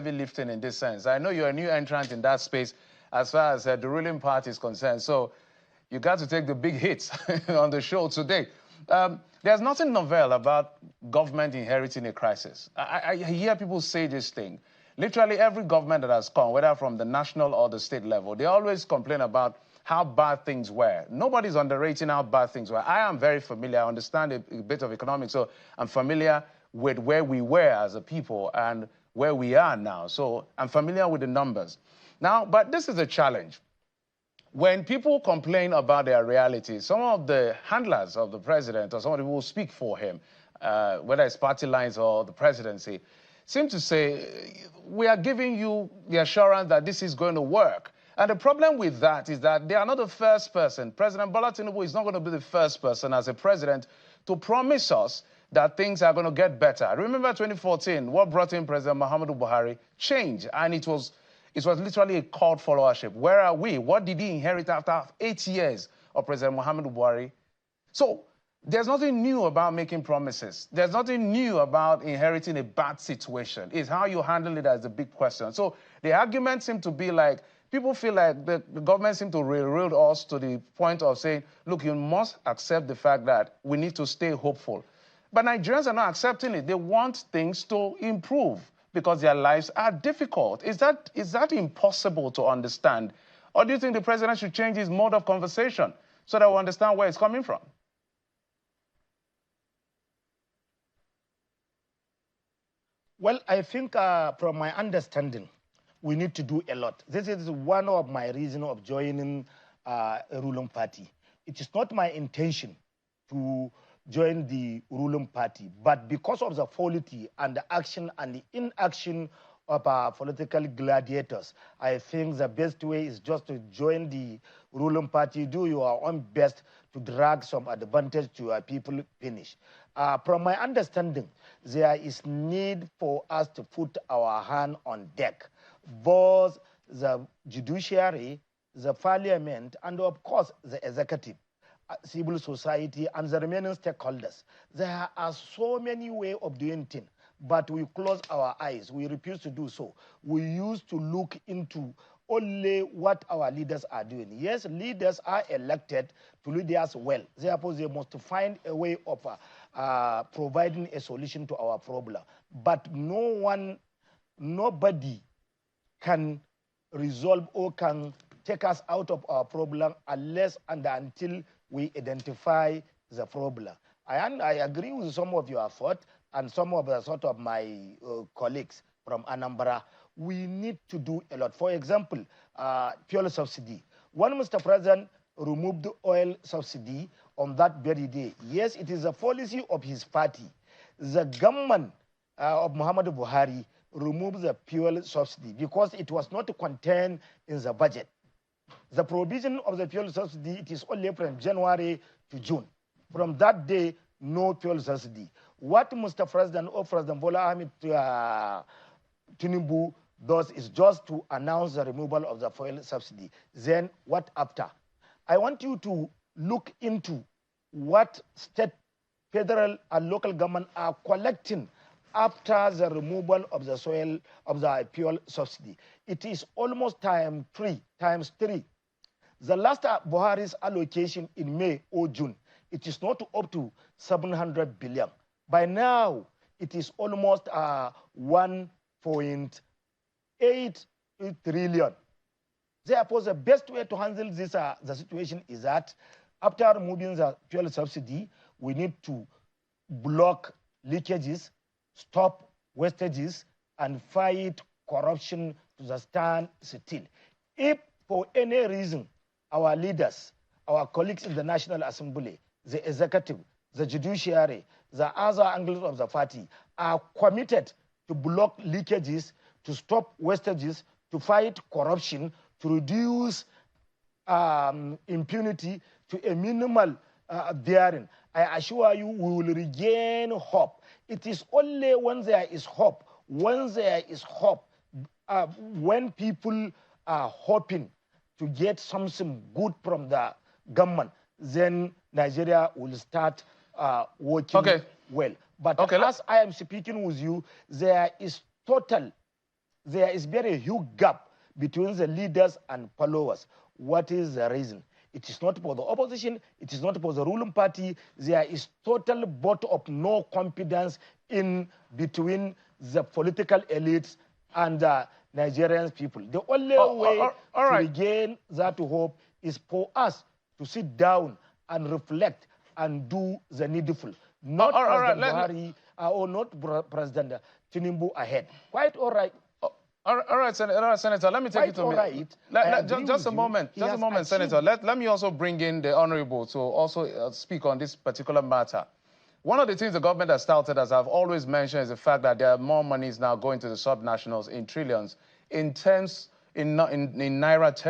heavy lifting in this sense. I know you're a new entrant in that space as far as the ruling party is concerned. So you got to take the big hits on the show today. There's nothing novel about government inheriting a crisis. I hear people say this thing. Literally every government that has come, whether from the national or the state level, they always complain about how bad things were. Nobody's underrating how bad things were. I am very familiar. I understand a bit of economics, so I'm familiar with where we were as a people and where we are now. So I'm familiar with the numbers. Now, but this is a challenge. When people complain about their reality, some of the handlers of the president or somebody who will speak for him, whether it's party lines or the presidency, seem to say, we are giving you the assurance that this is going to work. And the problem with that is that they are not the first person. President Bola Tinubu is not going to be the first person as a president to promise us that things are going to get better. Remember 2014, what brought in President Muhammadu Buhari? Change. And it was literally a cult followership. Where are we? What did he inherit after 8 years of President Muhammadu Buhari? So there's nothing new about making promises. There's nothing new about inheriting a bad situation. It's how you handle it that's the big question. So the argument seems to be like, people feel like the government seems to railroad us to the point of saying, look, you must accept the fact that we need to stay hopeful. But Nigerians are not accepting it. They want things to improve because their lives are difficult. Is that impossible to understand? Or do you think the president should change his mode of conversation so that we understand where it's coming from? Well, I think from my understanding, we need to do a lot. This is one of my reasons of joining a ruling party. It is not my intention to join the ruling party, but because of the quality and the action and the inaction of our political gladiators, I think the best way is just to join the ruling party, do your own best to drag some advantage to our people finish. From my understanding, there is need for us to put our hand on deck. Both the judiciary, the parliament, and of course the executive, civil society, and the remaining stakeholders. There are so many ways of doing things, but we close our eyes. We refuse to do so. We used to look into only what our leaders are doing. Yes, leaders are elected to lead us well. Therefore, they must find a way of providing a solution to our problem. But nobody can resolve or can take us out of our problem unless and until we identify the problem. I agree with some of your thought and some of the sort of my colleagues from Anambra. We need to do a lot. For example, fuel subsidy. When Mr. President removed the oil subsidy on that very day, yes, it is a policy of his party. The government of Muhammadu Buhari removed the fuel subsidy because it was not contained in the budget. The provision of the fuel subsidy, it is only from January to June. From that day, no fuel subsidy. What Mr. President or President Bola Tinubu does is just to announce the removal of the fuel subsidy. Then what after? I want you to look into what state, federal, and local government are collecting after the removal of the fuel subsidy. It is almost times three. The last Buhari's allocation in May or June, it is not up to 700 billion. By now, it is almost 1.8 trillion. Therefore, the best way to handle this the situation is that after removing the fuel subsidy, we need to block leakages, stop wastages, and fight corruption to the stand still. If for any reason our leaders, our colleagues in the National Assembly, the executive, the judiciary, the other angles of the party are committed to block leakages, to stop wastages, to fight corruption, to reduce impunity to a minimal bearing, I assure you we will regain hope. It is only when there is hope, when people are hoping to get something good from the government, then Nigeria will start working well. But as I am speaking with you, there is total there is very huge gap between the leaders and followers. What is the reason? It is not for the opposition. It is not for the ruling party. There is total vote of no confidence in between the political elites and the Nigerian people. The only way to regain that hope is for us to sit down and reflect and do the needful. Not President Buhari or not President Tinubu ahead. Quite all right. All right, Senator, let me take it to me. Just a moment, Senator. Let me also bring in the Honorable to also speak on this particular matter. One of the things the government has started, as I've always mentioned, is the fact that there are more monies now going to the subnationals in trillions in Naira terms.